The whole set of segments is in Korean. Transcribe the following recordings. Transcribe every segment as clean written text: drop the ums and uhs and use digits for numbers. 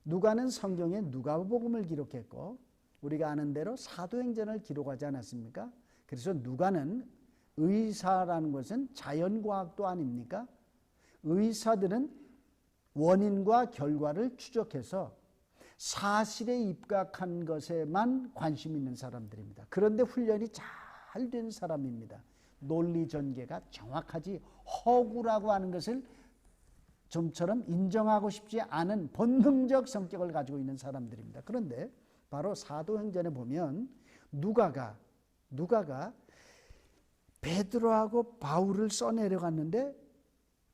누가는 성경에 누가복음을 기록했고 우리가 아는 대로 사도행전을 기록하지 않았습니까? 그래서 누가는 의사라는 것은 자연과학도 아닙니까? 의사들은 원인과 결과를 추적해서 사실에 입각한 것에만 관심 있는 사람들입니다. 그런데 훈련이 잘 된 사람입니다. 논리 전개가 정확하지 허구라고 하는 것을 좀처럼 인정하고 싶지 않은 본능적 성격을 가지고 있는 사람들입니다. 그런데 바로 사도행전에 보면 누가가 베드로하고 바울을 써내려갔는데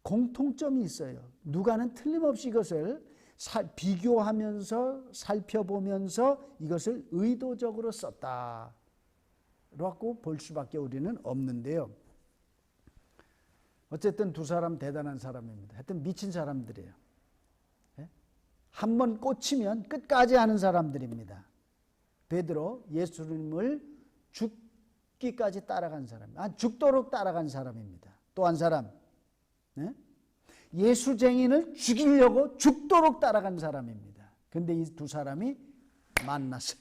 공통점이 있어요. 누가는 틀림없이 이것을 비교하면서 살펴보면서 이것을 의도적으로 썼다라고 볼 수밖에 우리는 없는데요. 어쨌든 두 사람 대단한 사람입니다. 하여튼 미친 사람들이에요. 한번 꽂히면 끝까지 하는 사람들입니다. 베드로 예수님을 죽기까지 따라간 사람, 죽도록 따라간 사람입니다. 또 한 사람, 예수쟁인을 죽이려고 죽도록 따라간 사람입니다. 근데 이 두 사람이 만났어요.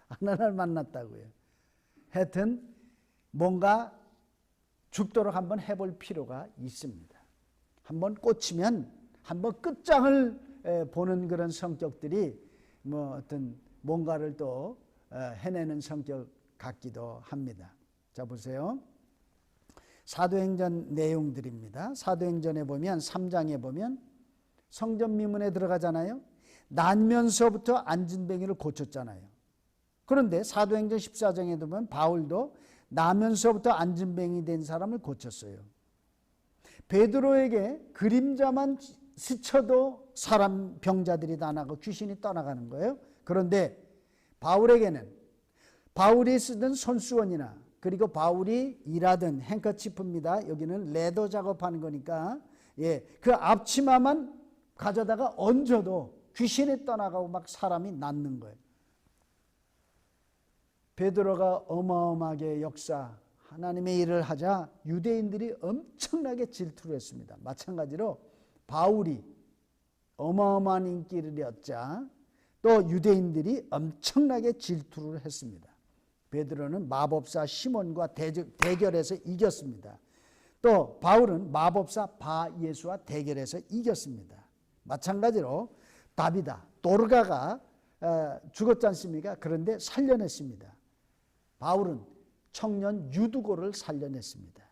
하나를 만났다고요. 하여튼 뭔가 죽도록 한번 해볼 필요가 있습니다. 한번 꽂히면 한번 끝장을 보는 그런 성격들이 어떤 뭔가를 또 해내는 성격 같기도 합니다. 자, 보세요. 사도행전 내용들입니다. 사도행전에 보면 3장에 보면 성전 미문에 들어가잖아요. 난면서부터 안진뱅이를 고쳤잖아요. 그런데 사도행전 14장에 보면 바울도 나면서부터 안진뱅이 된 사람을 고쳤어요. 베드로에게 그림자만 스쳐도 사람 병자들이 다 나고 귀신이 떠나가는 거예요. 그런데 바울에게는 바울이 쓰던 손수건이나 그리고 바울이 일하던 행커치프입니다. 여기는 레더 작업하는 거니까 그 앞치마만 가져다가 얹어도 귀신이 떠나가고 막 사람이 낫는 거예요. 베드로가 어마어마하게 역사 하나님의 일을 하자 유대인들이 엄청나게 질투를 했습니다. 마찬가지로 바울이 어마어마한 인기를 얻자 또 유대인들이 엄청나게 질투를 했습니다. 베드로는 마법사 시몬과 대결해서 이겼습니다. 또 바울은 마법사 바예수와 대결해서 이겼습니다. 마찬가지로 다비다, 도르가가 죽었지 않습니까? 그런데 살려냈습니다. 바울은 청년 유두고를 살려냈습니다.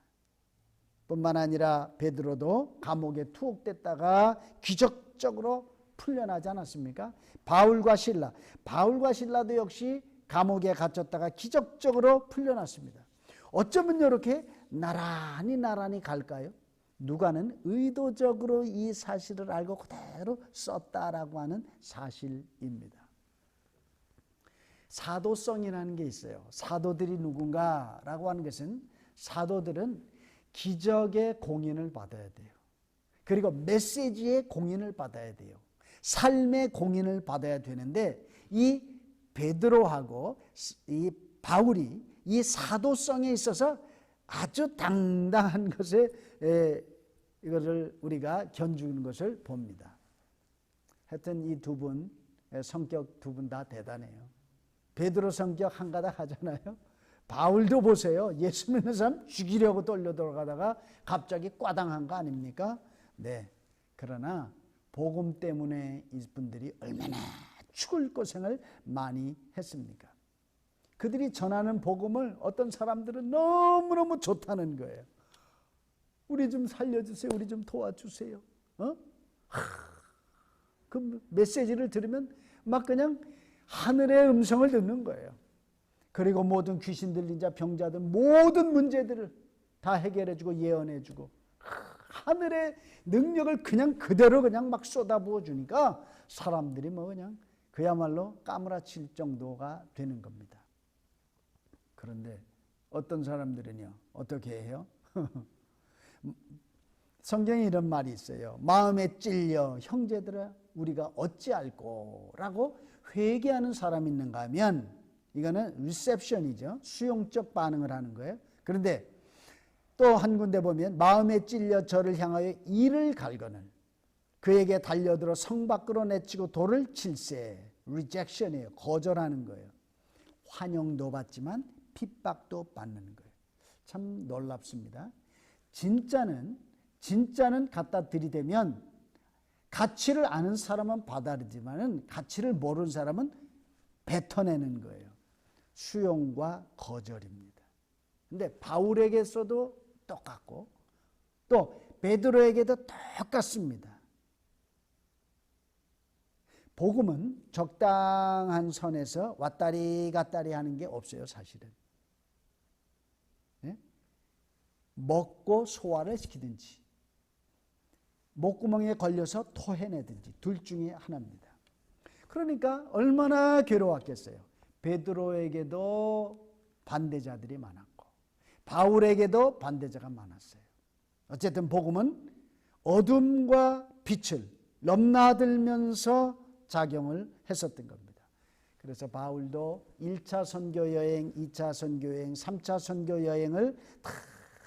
뿐만 아니라 베드로도 감옥에 투옥됐다가 기적적으로 풀려나지 않았습니까? 바울과 신라도 역시 감옥에 갇혔다가 기적적으로 풀려났습니다. 어쩌면 이렇게 나란히 갈까요? 누가는 의도적으로 이 사실을 알고 그대로 썼다라고 하는 사실입니다. 사도성이라는 게 있어요. 사도들이 누군가라고 하는 것은 사도들은 기적의 공인을 받아야 돼요. 그리고 메시지의 공인을 받아야 돼요. 삶의 공인을 받아야 되는데 이 베드로하고 이 바울이 이 사도성에 있어서 아주 당당한 것에 이것을 우리가 견주는 것을 봅니다. 하여튼 이 두 분 성격 두 분 다 대단해요. 베드로 성격 한 가닥 하잖아요. 바울도 보세요. 예수 믿는 사람 죽이려고 떨려 들어가다가 갑자기 꽈당한 거 아닙니까? 네. 그러나 복음 때문에 이분들이 얼마나 죽을 고생을 많이 했습니까? 그들이 전하는 복음을 어떤 사람들은 너무너무 좋다는 거예요. 우리 좀 살려주세요. 우리 좀 도와주세요. 그 메시지를 들으면 막 그냥 하늘의 음성을 듣는 거예요. 그리고 모든 귀신 들린 자, 병자들 모든 문제들을 다 해결해주고 예언해주고 하늘의 능력을 그냥 그대로 그냥 막 쏟아부어 주니까 사람들이 뭐 그냥 그야말로 까무라칠 정도가 되는 겁니다. 그런데 어떤 사람들은요, 어떻게 해요? 성경에 이런 말이 있어요. 마음에 찔려 형제들아 우리가 어찌할꼬 라고 회개하는 사람이 있는가 하면 이거는 리셉션이죠. 수용적 반응을 하는 거예요. 그런데 또 한 군데 보면 마음에 찔려 저를 향하여 이를 갈거늘 그에게 달려들어 성 밖으로 내치고 돌을 칠세. rejection이에요. 거절하는 거예요. 환영도 받지만 핍박도 받는 거예요. 참 놀랍습니다. 진짜는 갖다 들이대면 가치를 아는 사람은 받아들이지만 가치를 모르는 사람은 뱉어내는 거예요. 수용과 거절입니다. 근데 바울에게서도 똑같고 또 베드로에게도 똑같습니다. 복음은 적당한 선에서 왔다리 갔다리 하는 게 없어요, 사실은. 네? 먹고 소화를 시키든지 목구멍에 걸려서 토해내든지 둘 중에 하나입니다. 그러니까 얼마나 괴로웠겠어요. 베드로에게도 반대자들이 많았고 바울에게도 반대자가 많았어요. 어쨌든 복음은 어둠과 빛을 넘나들면서 작용을 했었던 겁니다. 그래서 바울도 1차 선교 여행, 2차 선교 여행, 3차 선교 여행을 다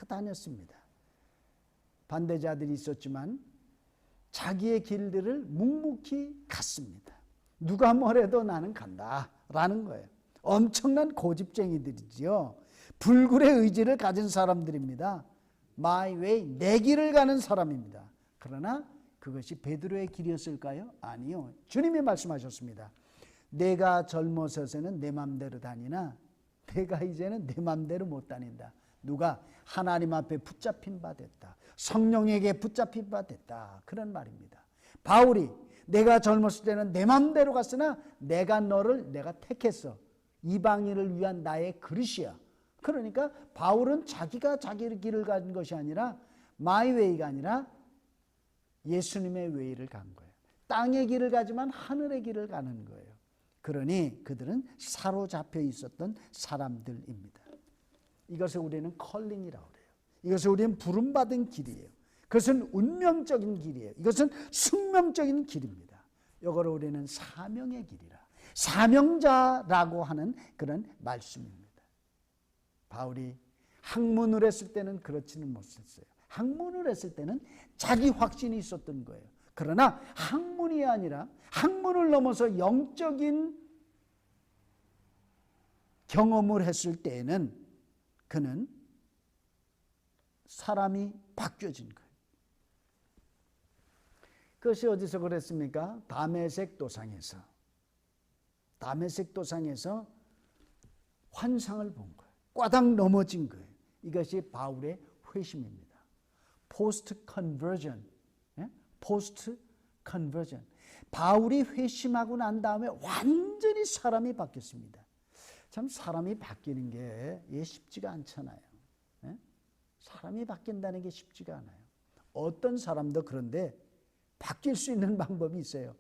다녔습니다. 반대자들이 있었지만 자기의 길들을 묵묵히 갔습니다. 누가 뭐래도 나는 간다라는 거예요. 엄청난 고집쟁이들이지요. 불굴의 의지를 가진 사람들입니다. My way, 내 길을 가는 사람입니다. 그러나 그것이 베드로의 길이었을까요? 아니요. 주님이 말씀하셨습니다. 내가 젊어서는 내 맘대로 다니나 내가 이제는 내 맘대로 못 다닌다. 누가? 하나님 앞에 붙잡힌 바 됐다. 성령에게 붙잡힌 바 됐다. 그런 말입니다. 바울이 내가 젊었을 때는 내 맘대로 갔으나 내가 택했어. 이방인을 위한 나의 그릇이야. 그러니까 바울은 자기가 자기 길을 간 것이 아니라 my way가 아니라 예수님의 웨이를 간 거예요. 땅의 길을 가지만 하늘의 길을 가는 거예요. 그러니 그들은 사로잡혀 있었던 사람들입니다. 이것을 우리는 컬링이라고 그래요. 이것을 우리는 부름받은 길이에요. 그것은 운명적인 길이에요. 이것은 숙명적인 길입니다. 이걸 우리는 사명의 길이라, 사명자라고 하는 그런 말씀입니다. 바울이 학문을 했을 때는 그렇지는 못했어요. 학문을 했을 때는 자기 확신이 있었던 거예요. 그러나 학문이 아니라 학문을 넘어서 영적인 경험을 했을 때에는 그는 사람이 바뀌어진 거예요. 그것이 어디서 그랬습니까? 다메섹 도상에서 환상을 본 거예요. 꽈당 넘어진 거예요. 이것이 바울의 회심입니다. 포스트 컨버전. 바울이 회심하고 난 다음에 완전히 사람이 바뀌었습니다. 참 사람이 바뀌는 게 쉽지가 않잖아요. 사람이 바뀐다는 게 쉽지가 않아요. 어떤 사람도 그런데 바뀔 수 있는 방법이 있어요.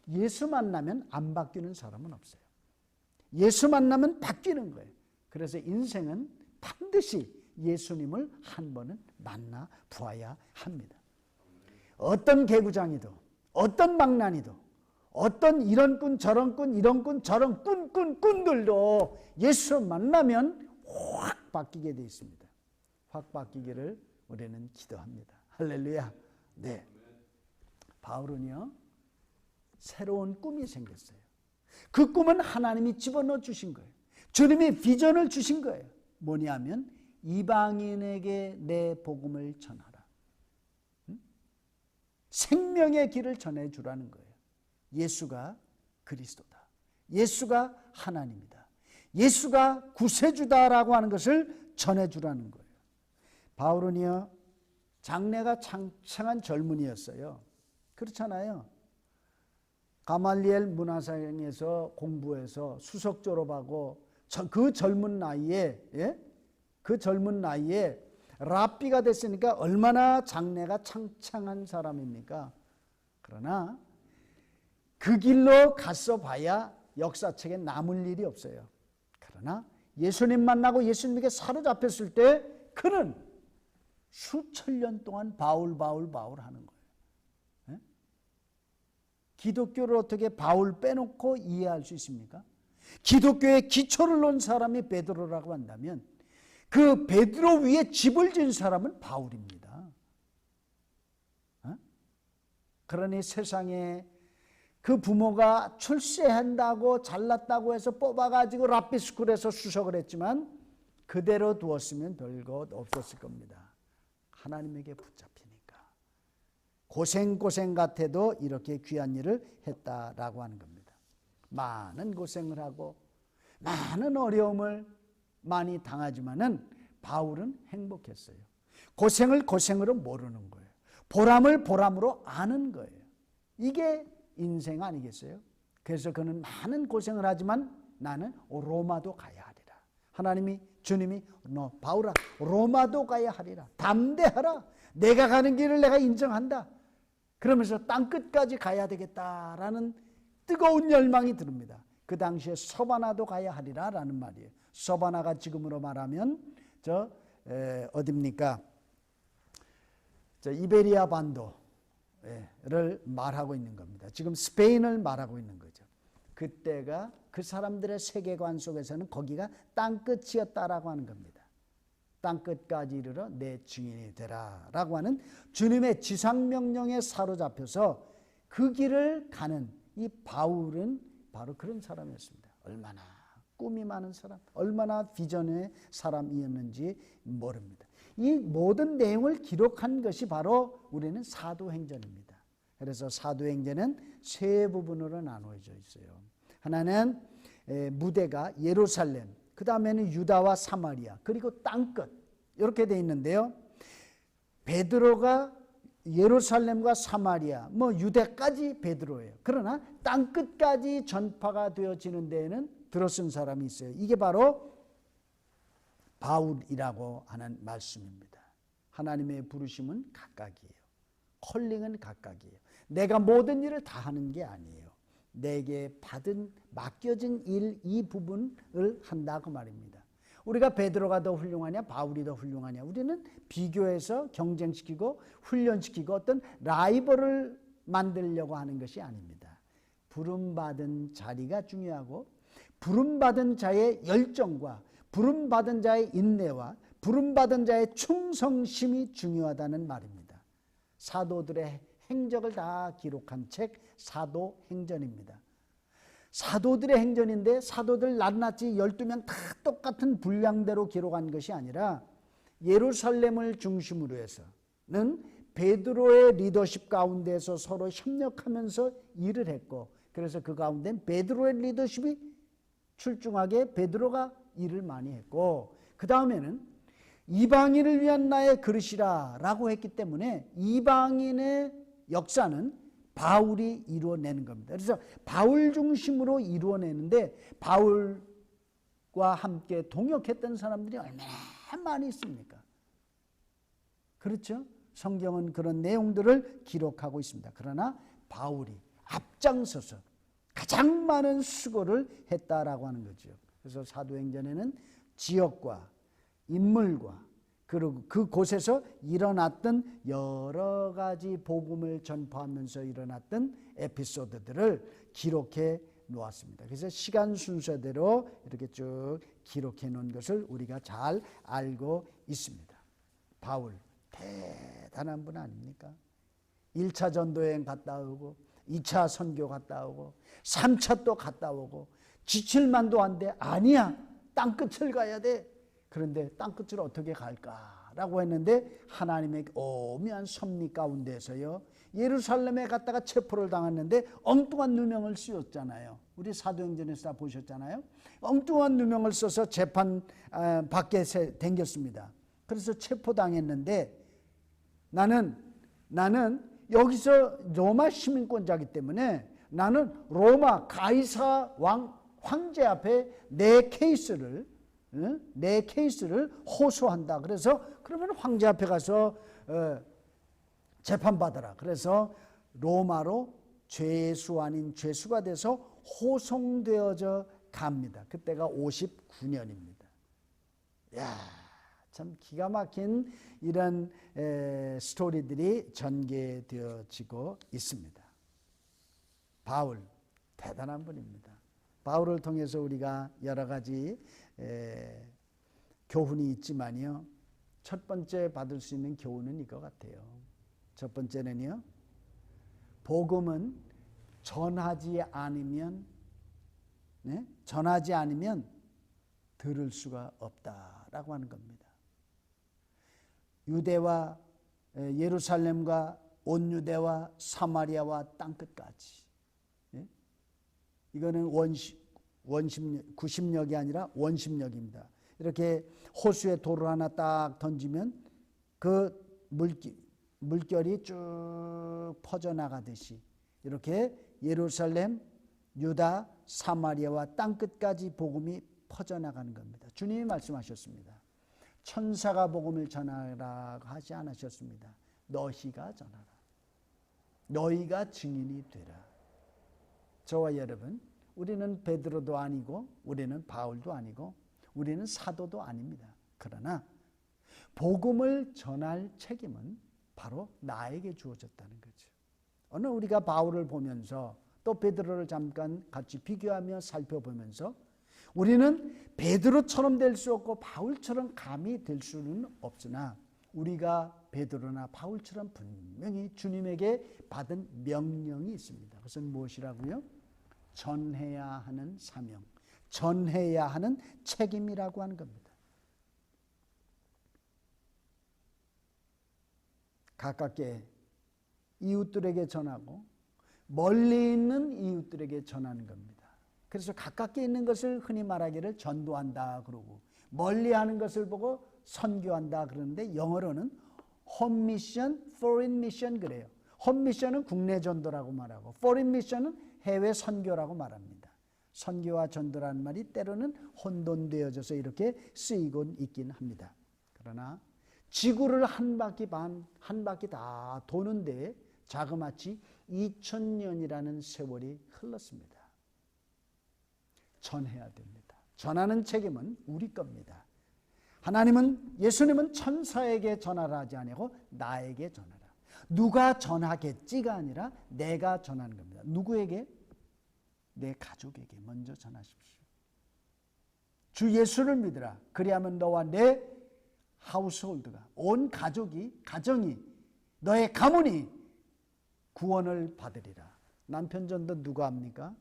예수 만나면 안 바뀌는 사람은 없어요. 예수 만나면 바뀌는 거예요. 그래서 인생은 반드시 예수님을 한 번은 만나 보아야 합니다. 어떤 개구장이도, 어떤 망나니도, 어떤 이런 꾼 저런 꾼 이런 꾼 저런 꾼들도 예수 만나면 확 바뀌게 되어 있습니다. 확 바뀌기를 우리는 기도합니다. 할렐루야. 네. 바울은요, 새로운 꿈이 생겼어요. 그 꿈은 하나님이 집어넣어 주신 거예요. 주님이 비전을 주신 거예요. 뭐냐면 이방인에게 내 복음을 전하라. 생명의 길을 전해주라는 거예요. 예수가 그리스도다. 예수가 하나님이다. 예수가 구세주다라고 하는 것을 전해주라는 거예요. 바울은요, 장래가 창창한 젊은이였어요. 그렇잖아요. 가말리엘 문화상에서 공부해서 수석 졸업하고 그 젊은 나이에 랍비가 됐으니까 얼마나 장래가 창창한 사람입니까? 그러나 그 길로 갔어 봐야 역사책에 남을 일이 없어요. 그러나 예수님 만나고 예수님에게 사로잡혔을 때 그는 수천 년 동안 바울 하는 거예요. 기독교를 어떻게 바울 빼놓고 이해할 수 있습니까? 기독교의 기초를 놓은 사람이 베드로라고 한다면 그 베드로 위에 집을 지은 사람은 바울입니다. 그러니 세상에 그 부모가 출세한다고 잘났다고 해서 뽑아가지고 랍비스쿨에서 수석을 했지만 그대로 두었으면 별것 없었을 겁니다. 하나님에게 붙잡히니까. 고생 같아도 이렇게 귀한 일을 했다라고 하는 겁니다. 많은 고생을 하고 많은 어려움을 많이 당하지만은 바울은 행복했어요. 고생을 고생으로 모르는 거예요. 보람을 보람으로 아는 거예요. 이게 인생 아니겠어요? 그래서 그는 많은 고생을 하지만 나는 로마도 가야 하리라. 하나님이 주님이 너 바울아 로마도 가야 하리라. 담대하라. 내가 가는 길을 내가 인정한다. 그러면서 땅끝까지 가야 되겠다라는 뜨거운 열망이 듭니다. 그 당시에 서바나도 가야 하리라 라는 말이에요. 서바나가 지금으로 말하면 어딥니까? 이베리아 반도를 말하고 있는 겁니다. 지금 스페인을 말하고 있는 거죠. 그때가 그 사람들의 세계관 속에서는 거기가 땅끝이었다라고 하는 겁니다. 땅끝까지 이르러 내 증인이 되라 라고 하는 주님의 지상명령에 사로잡혀서 그 길을 가는 이 바울은 바로 그런 사람이었습니다. 얼마나 꿈이 많은 사람, 얼마나 비전의 사람이었는지 모릅니다. 이 모든 내용을 기록한 것이 바로 우리는 사도행전입니다. 그래서 사도행전은 세 부분으로 나누어져 있어요. 하나는 무대가 예루살렘, 그 다음에는 유다와 사마리아, 그리고 땅끝 이렇게 돼 있는데요. 베드로가 예루살렘과 사마리아, 유대까지 베드로예요. 그러나 땅끝까지 전파가 되어지는 데에는 들어쓴 사람이 있어요. 이게 바로 바울이라고 하는 말씀입니다. 하나님의 부르심은 각각이에요. 컬링은 각각이에요. 내가 모든 일을 다 하는 게 아니에요. 내게 맡겨진 일 이 부분을 한다 그 말입니다. 우리가 베드로가 더 훌륭하냐 바울이 더 훌륭하냐 우리는 비교해서 경쟁시키고 훈련시키고 어떤 라이벌을 만들려고 하는 것이 아닙니다. 부름받은 자리가 중요하고 부름받은 자의 열정과 부름받은 자의 인내와 부름받은 자의 충성심이 중요하다는 말입니다. 사도들의 행적을 다 기록한 책 사도행전입니다. 사도들의 행전인데 사도들 낱낱이 12명 다 똑같은 분량대로 기록한 것이 아니라 예루살렘을 중심으로 해서는 베드로의 리더십 가운데서 서로 협력하면서 일을 했고 그래서 그 가운데 베드로의 리더십이 출중하게 베드로가 일을 많이 했고 그 다음에는 이방인을 위한 나의 그릇이라 라고 했기 때문에 이방인의 역사는 바울이 이루어내는 겁니다. 그래서 바울 중심으로 이루어내는데 바울과 함께 동역했던 사람들이 얼마나 많이 있습니까? 그렇죠? 성경은 그런 내용들을 기록하고 있습니다. 그러나 바울이 앞장서서 가장 많은 수고를 했다라고 하는 거죠. 그래서 사도행전에는 지역과 인물과 그리고 그곳에서 일어났던 여러 가지 복음을 전파하면서 일어났던 에피소드들을 기록해 놓았습니다. 그래서 시간 순서대로 이렇게 쭉 기록해 놓은 것을 우리가 잘 알고 있습니다. 바울 대단한 분 아닙니까? 1차 전도여행 갔다 오고 2차 선교 갔다 오고 3차 또 갔다 오고 지칠만도 한데 아니야 땅끝을 가야 돼. 그런데 땅끝을 어떻게 갈까라고 했는데 하나님의 오묘한 섭리 가운데서요 예루살렘에 갔다가 체포를 당했는데 엉뚱한 누명을 씌웠잖아요. 우리 사도행전에서 다 보셨잖아요. 엉뚱한 누명을 써서 재판 밖에 댕겼습니다. 그래서 체포당했는데 나는 여기서 로마 시민권자이기 때문에 나는 로마 가이사 황제 앞에 내 케이스를 호소한다. 그래서 그러면 황제 앞에 가서 재판받아라. 그래서 로마로 죄수 아닌 죄수가 돼서 호송되어져 갑니다. 그때가 59년입니다. 야, 참 기가 막힌 이런 스토리들이 전개되어지고 있습니다. 바울 대단한 분입니다. 바울을 통해서 우리가 여러 가지 교훈이 있지만요. 첫 번째 받을 수 있는 교훈은 이거 같아요. 첫 번째는요. 복음은 전하지 않으면 전하지 않으면 들을 수가 없다라고 하는 겁니다. 유대와 예루살렘과 온 유대와 사마리아와 땅끝까지. 이거는 구심력이 아니라 원심력입니다. 이렇게 호수에 돌을 하나 딱 던지면 그 물결이 쭉 퍼져나가듯이 이렇게 예루살렘, 유다, 사마리아와 땅끝까지 복음이 퍼져나가는 겁니다. 주님이 말씀하셨습니다. 천사가 복음을 전하라 하지 않으셨습니다. 너희가 전하라. 너희가 증인이 되라. 저와 여러분, 우리는 베드로도 아니고 우리는 바울도 아니고 우리는 사도도 아닙니다. 그러나 복음을 전할 책임은 바로 나에게 주어졌다는 거죠. 오늘 우리가 바울을 보면서 또 베드로를 잠깐 같이 비교하며 살펴보면서 우리는 베드로처럼 될 수 없고 바울처럼 감히 될 수는 없으나 우리가 베드로나 바울처럼 분명히 주님에게 받은 명령이 있습니다. 그것은 무엇이라고요? 전해야 하는 사명, 전해야 하는 책임이라고 하는 겁니다. 가깝게 이웃들에게 전하고 멀리 있는 이웃들에게 전하는 겁니다. 그래서 가깝게 있는 것을 흔히 말하기를 전도한다 그러고 멀리 하는 것을 보고 선교한다 그러는데 영어로는 홈 미션, 포린 미션 그래요. 홈 미션은 국내 전도라고 말하고 포린 미션은 해외 선교라고 말합니다. 선교와 전도라는 말이 때로는 혼돈되어져서 이렇게 쓰이곤 있긴 합니다. 그러나 지구를 한 바퀴 다 도는데 자그마치 2000년이라는 세월이 흘렀습니다. 전해야 됩니다. 전하는 책임은 우리 겁니다. 예수님은 천사에게 전하라 하지 아니고 나에게 전하라. 누가 전하겠지가 아니라 내가 전하는 겁니다. 누구에게? 내 가족에게 먼저 전하십시오. 주 예수를 믿으라. 그리하면 너와 내 하우스홀드가, 온 가정이, 너의 가문이 구원을 받으리라. 남편 전도 누가 합니까?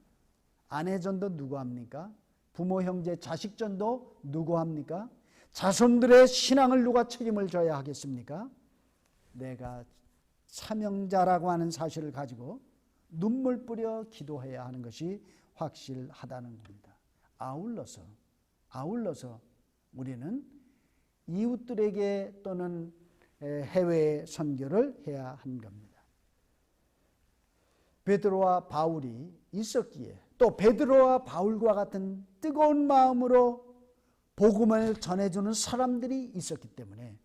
아내 전도 누가 합니까? 부모, 형제, 자식 전도 누가 합니까? 자손들의 신앙을 누가 책임을 져야 하겠습니까? 내가 사명자라고 하는 사실을 가지고 눈물 뿌려 기도해야 하는 것이 확실하다는 겁니다. 아울러서 우리는 이웃들에게 또는 해외 선교를 해야 하는 겁니다. 베드로와 바울이 있었기에 또 베드로와 바울과 같은 뜨거운 마음으로 복음을 전해주는 사람들이 있었기 때문에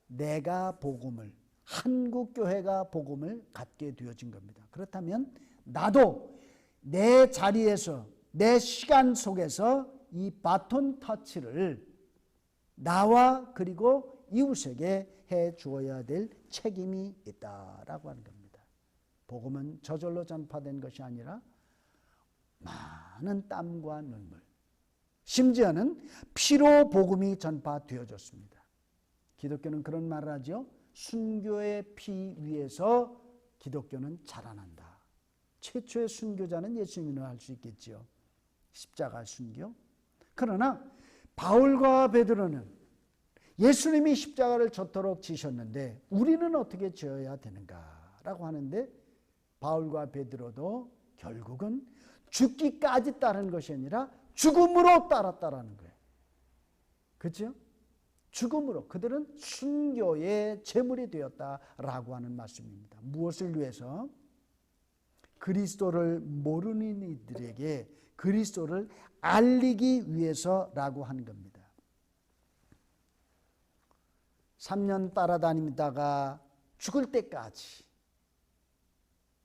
내가 복음을, 한국교회가 복음을 갖게 되어진 겁니다. 그렇다면 나도 내 자리에서 내 시간 속에서 이 바톤 터치를 나와 그리고 이웃에게 해 주어야 될 책임이 있다라고 하는 겁니다. 복음은 저절로 전파된 것이 아니라 많은 땀과 눈물, 심지어는 피로 복음이 전파되어졌습니다. 기독교는 그런 말을 하죠. 순교의 피 위에서 기독교는 자라난다. 최초의 순교자는 예수님이라 할 수 있겠죠. 십자가 순교. 그러나 바울과 베드로는 예수님이 십자가를 져도록 지셨는데 우리는 어떻게 지어야 되는가라고 하는데 바울과 베드로도 결국은 죽기까지 따른 것이 아니라 죽음으로 따랐다라는 거예요. 그렇죠? 죽음으로 그들은 순교의 제물이 되었다라고 하는 말씀입니다. 무엇을 위해서? 그리스도를 모르는 이들에게 그리스도를 알리기 위해서라고 하는 겁니다. 3년 따라다니다가 죽을 때까지,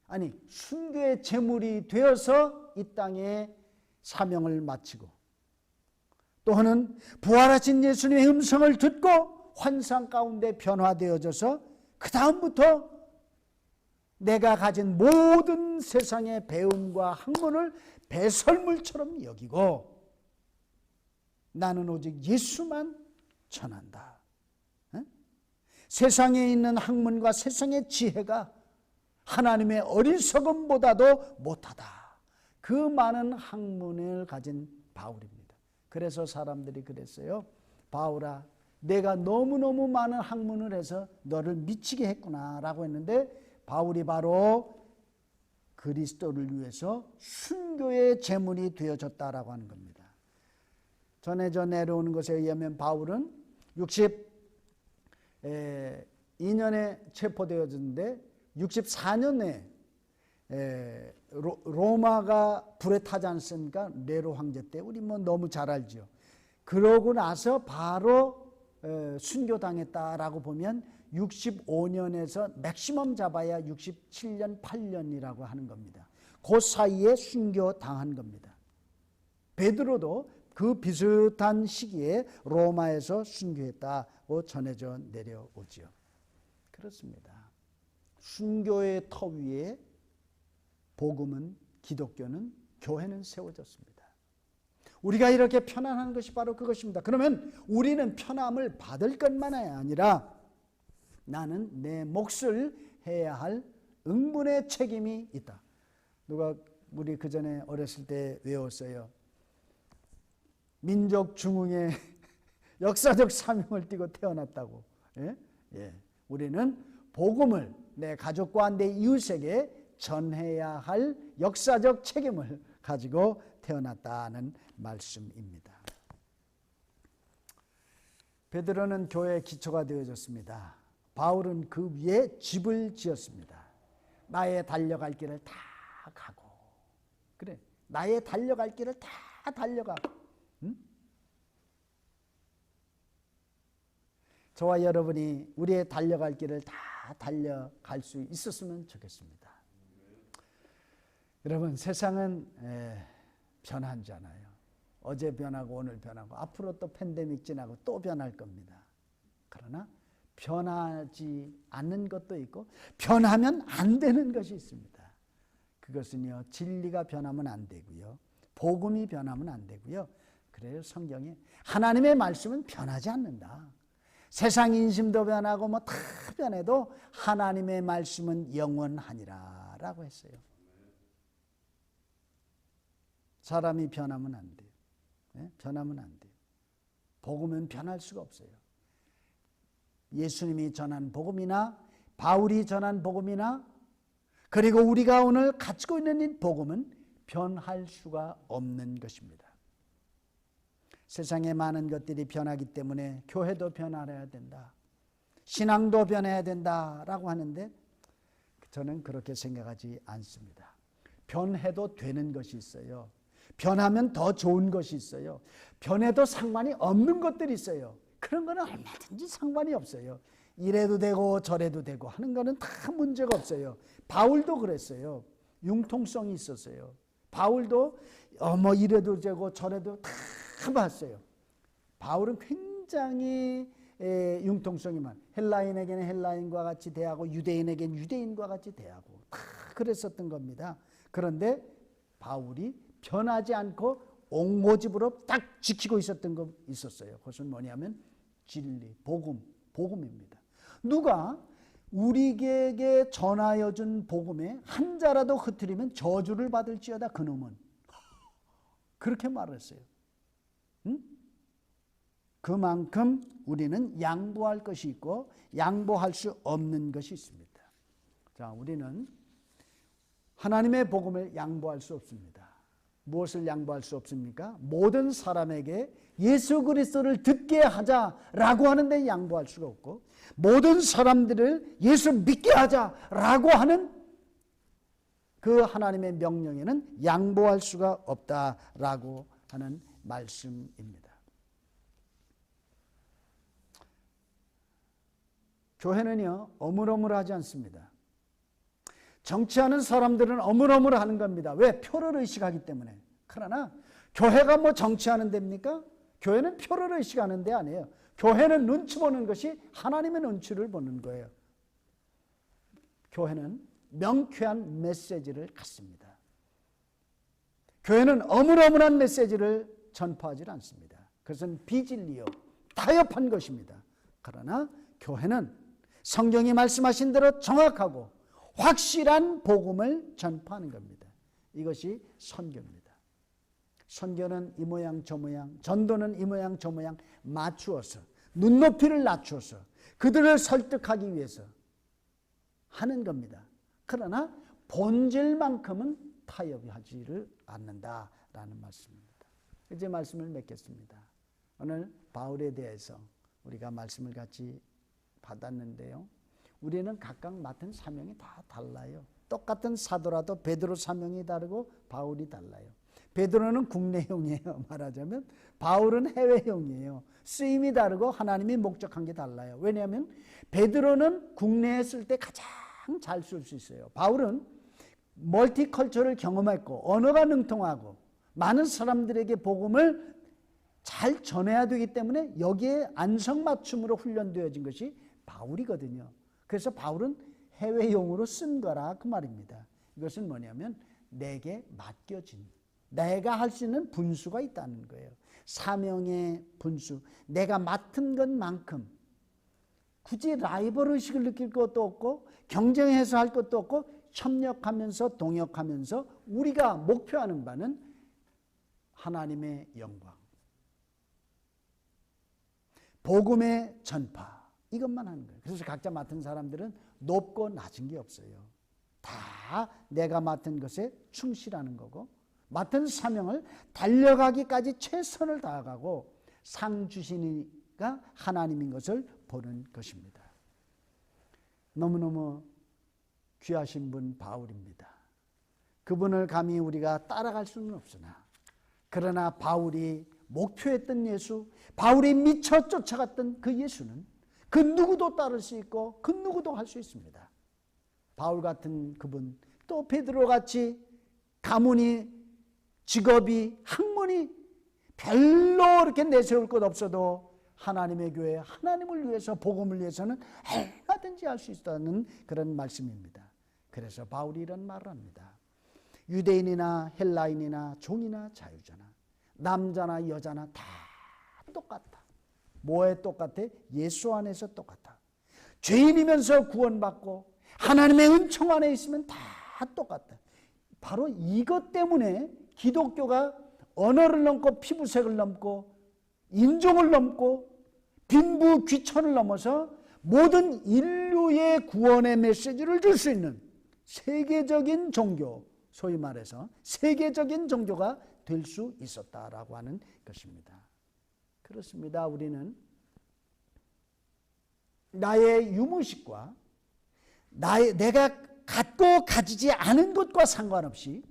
아니 순교의 제물이 되어서 이 땅에 사명을 마치고 또는 부활하신 예수님의 음성을 듣고 환상 가운데 변화되어져서 그 다음부터 내가 가진 모든 세상의 배움과 학문을 배설물처럼 여기고 나는 오직 예수만 전한다. 세상에 있는 학문과 세상의 지혜가 하나님의 어리석음보다도 못하다. 그 많은 학문을 가진 바울입니다. 그래서 사람들이 그랬어요. 바울아, 내가 너무너무 많은 학문을 해서 너를 미치게 했구나 라고 했는데, 바울이 바로 그리스도를 위해서 순교의 제물이 되어졌다라고 하는 겁니다. 전해져 내려오는 것에 의하면 바울은 62년에 체포되어졌는데 64년에 로마가 불에 타지 않습니까? 네로 황제 때. 우리 뭐 너무 잘 알죠. 그러고 나서 바로 순교당했다라고 보면 65년에서 맥시멈 잡아야 67년 8년이라고 하는 겁니다. 그 사이에 순교당한 겁니다. 베드로도 그 비슷한 시기에 로마에서 순교했다고 전해져 내려오죠. 그렇습니다. 순교의 터 위에 복음은, 기독교는, 교회는 세워졌습니다. 우리가 이렇게 편안한 것이 바로 그것입니다. 그러면 우리는 편함을 받을 것만이 아니라 나는 내 몫을 해야 할 응분의 책임이 있다. 누가 우리 그 전에 어렸을 때 외웠어요. 민족 중흥의 역사적 사명을 띠고 태어났다고. 예? 예. 우리는 복음을 내 가족과 내 이웃에게 전해야 할 역사적 책임을 가지고 태어났다는 말씀입니다. 베드로는 교회의 기초가 되어졌습니다. 바울은 그 위에 집을 지었습니다. 나의 달려갈 길을 다 가고, 그래, 나의 달려갈 길을 다 달려가. 응? 저와 여러분이 우리의 달려갈 길을 다 달려갈 수 있었으면 좋겠습니다. 여러분, 세상은 변하잖아요. 어제 변하고 오늘 변하고 앞으로 또 팬데믹 지나고 또 변할 겁니다. 그러나 변하지 않는 것도 있고 변하면 안 되는 것이 있습니다. 그것은요, 진리가 변하면 안 되고요, 복음이 변하면 안 되고요. 그래요, 성경에 하나님의 말씀은 변하지 않는다. 세상 인심도 변하고 뭐 다 변해도 하나님의 말씀은 영원하니라 라고 했어요. 사람이 변하면 안 돼요. 네? 변하면 안 돼요. 복음은 변할 수가 없어요. 예수님이 전한 복음이나 바울이 전한 복음이나 그리고 우리가 오늘 가지고 있는 이 복음은 변할 수가 없는 것입니다. 세상에 많은 것들이 변하기 때문에 교회도 변화해야 된다, 신앙도 변해야 된다라고 하는데 저는 그렇게 생각하지 않습니다. 변해도 되는 것이 있어요. 변하면 더 좋은 것이 있어요. 변해도 상관이 없는 것들이 있어요. 그런 거는 얼마든지 상관이 없어요. 이래도 되고 저래도 되고 하는 거는 다 문제가 없어요. 바울도 그랬어요. 융통성이 있었어요. 바울도 뭐 이래도 되고 저래도 다 봤어요. 바울은 굉장히 융통성이 많아요. 헬라인에게는 헬라인과 같이 대하고 유대인에게는 유대인과 같이 대하고 다 그랬었던 겁니다. 그런데 바울이 변하지 않고 옹고집으로 딱 지키고 있었던 거 있었어요. 그것은 뭐냐면 진리, 복음입니다. 누가 우리에게 전하여 준 복음에 한 자라도 흐트리면 저주를 받을지어다 그놈은. 그렇게 말했어요. 응? 그만큼 우리는 양보할 것이 있고 양보할 수 없는 것이 있습니다. 자, 우리는 하나님의 복음을 양보할 수 없습니다. 무엇을 양보할 수 없습니까? 모든 사람에게 예수 그리스도를 듣게 하자라고 하는데 양보할 수가 없고, 모든 사람들을 예수 믿게 하자라고 하는 그 하나님의 명령에는 양보할 수가 없다라고 하는 말씀입니다. 교회는요, 어물어물하지 않습니다. 정치하는 사람들은 어물어물하는 겁니다. 왜? 표를 의식하기 때문에. 그러나 교회가 뭐 정치하는 데입니까? 교회는 표를 의식하는 데 아니에요. 교회는 눈치 보는 것이 하나님의 눈치를 보는 거예요. 교회는 명쾌한 메시지를 갖습니다. 교회는 어물어물한 메시지를 전파하지 않습니다. 그것은 비진리요, 타협한 것입니다. 그러나 교회는 성경이 말씀하신 대로 정확하고 확실한 복음을 전파하는 겁니다. 이것이 선교입니다. 선교는 이 모양 저 모양, 전도는 이 모양 저 모양 맞추어서 눈높이를 낮추어서 그들을 설득하기 위해서 하는 겁니다. 그러나 본질만큼은 타협하지를 않는다라는 말씀입니다. 이제 말씀을 맺겠습니다. 오늘 바울에 대해서 우리가 말씀을 같이 받았는데요. 우리는 각각 맡은 사명이 다 달라요. 똑같은 사도라도 베드로 사명이 다르고 바울이 달라요. 베드로는 국내형이에요. 말하자면 바울은 해외형이에요. 쓰임이 다르고 하나님이 목적한 게 달라요. 왜냐하면 베드로는 국내에 쓸 때 가장 잘 쓸 수 있어요. 바울은 멀티컬처를 경험했고 언어가 능통하고 많은 사람들에게 복음을 잘 전해야 되기 때문에 여기에 안성맞춤으로 훈련되어진 것이 바울이거든요. 그래서 바울은 해외용으로 쓴 거라 그 말입니다. 이것은 뭐냐면 내게 맡겨진, 내가 할 수 있는 분수가 있다는 거예요. 사명의 분수, 내가 맡은 것만큼 굳이 라이벌 의식을 느낄 것도 없고 경쟁해서 할 것도 없고 협력하면서 동역하면서 우리가 목표하는 바는 하나님의 영광, 복음의 전파, 이것만 하는 거예요. 그래서 각자 맡은 사람들은 높고 낮은 게 없어요. 다 내가 맡은 것에 충실하는 거고 맡은 사명을 달려가기까지 최선을 다하고 상 주시니까 하나님인 것을 보는 것입니다. 너무너무 귀하신 분 바울입니다. 그분을 감히 우리가 따라갈 수는 없으나 그러나 바울이 목표했던 예수, 바울이 미쳐 쫓아갔던 그 예수는 그 누구도 따를 수 있고 그 누구도 할 수 있습니다. 바울 같은 그분, 또 베드로 같이 가문이, 직업이, 학문이 별로 이렇게 내세울 것 없어도 하나님의 교회, 하나님을 위해서, 복음을 위해서는 얼마든지 할 수 있다는 그런 말씀입니다. 그래서 바울이 이런 말을 합니다. 유대인이나 헬라인이나 종이나 자유자나 남자나 여자나 다 똑같다. 뭐에 똑같아? 예수 안에서 똑같아. 죄인이면서 구원받고 하나님의 은총 안에 있으면 다 똑같다. 바로 이것 때문에 기독교가 언어를 넘고 피부색을 넘고 인종을 넘고 빈부 귀천을 넘어서 모든 인류의 구원의 메시지를 줄 수 있는 세계적인 종교, 소위 말해서 세계적인 종교가 될 수 있었다라고 하는 것입니다. 그렇습니다. 우리는 나의 유무식과 내가 갖고 가지지 않은 것과 상관없이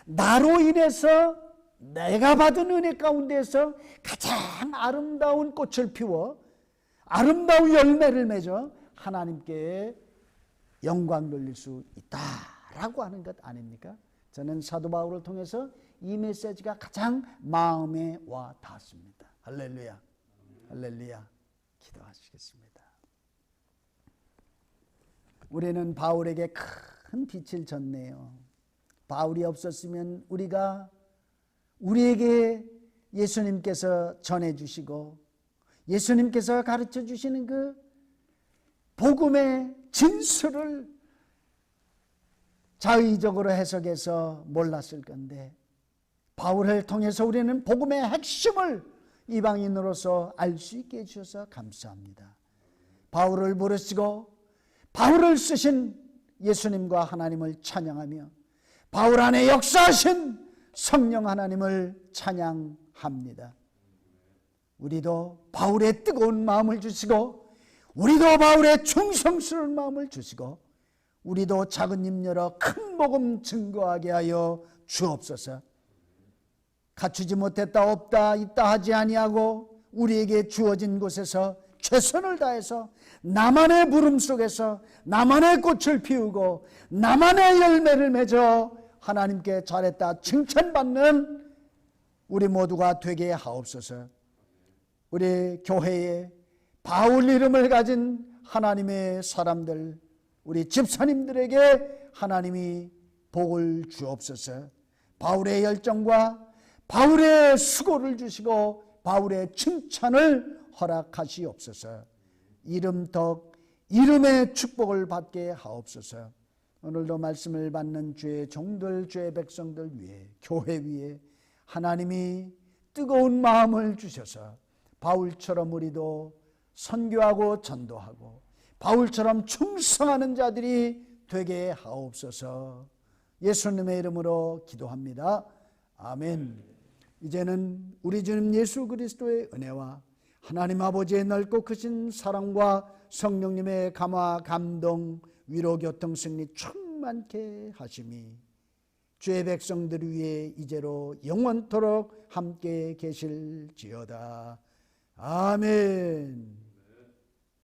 나로 인해서 내가 받은 은혜 가운데서 가장 아름다운 꽃을 피워 아름다운 열매를 맺어 하나님께 영광 돌릴 수 있다라고 하는 것 아닙니까? 저는 사도 바울을 통해서 이 메시지가 가장 마음에 와 닿았습니다. 할렐루야, 할렐루야. 기도하시겠습니다. 우리는 바울에게 큰 빛을 줬네요. 바울이 없었으면 우리에게 예수님께서 전해주시고 예수님께서 가르쳐 주시는 그 복음의 진수를 자의적으로 해석해서 몰랐을 건데 바울을 통해서 우리는 복음의 핵심을 이방인으로서 알 수 있게 해주셔서 감사합니다. 바울을 부르시고 바울을 쓰신 예수님과 하나님을 찬양하며 바울 안에 역사하신 성령 하나님을 찬양합니다. 우리도 바울의 뜨거운 마음을 주시고 우리도 바울의 충성스러운 마음을 주시고 우리도 작은 입 열어 큰 복음 증거하게 하여 주옵소서. 갖추지 못했다 없다 있다 하지 아니하고 우리에게 주어진 곳에서 최선을 다해서 나만의 부름 속에서 나만의 꽃을 피우고 나만의 열매를 맺어 하나님께 잘했다 칭찬받는 우리 모두가 되게 하옵소서. 우리 교회에 바울 이름을 가진 하나님의 사람들, 우리 집사님들에게 하나님이 복을 주옵소서. 바울의 열정과 바울의 수고를 주시고 바울의 칭찬을 허락하시옵소서. 이름덕 이름의 축복을 받게 하옵소서. 오늘도 말씀을 받는 주의 종들, 주의 백성들 위해, 교회 위에 하나님이 뜨거운 마음을 주셔서 바울처럼 우리도 선교하고 전도하고 바울처럼 충성하는 자들이 되게 하옵소서. 예수님의 이름으로 기도합니다. 아멘. 이제는 우리 주님 예수 그리스도의 은혜와 하나님 아버지의 넓고 크신 사랑과 성령님의 감화, 감동, 위로, 교통, 승리 충만케 하심이 주의 백성들 위해 이제로 영원토록 함께 계실지어다. 아멘.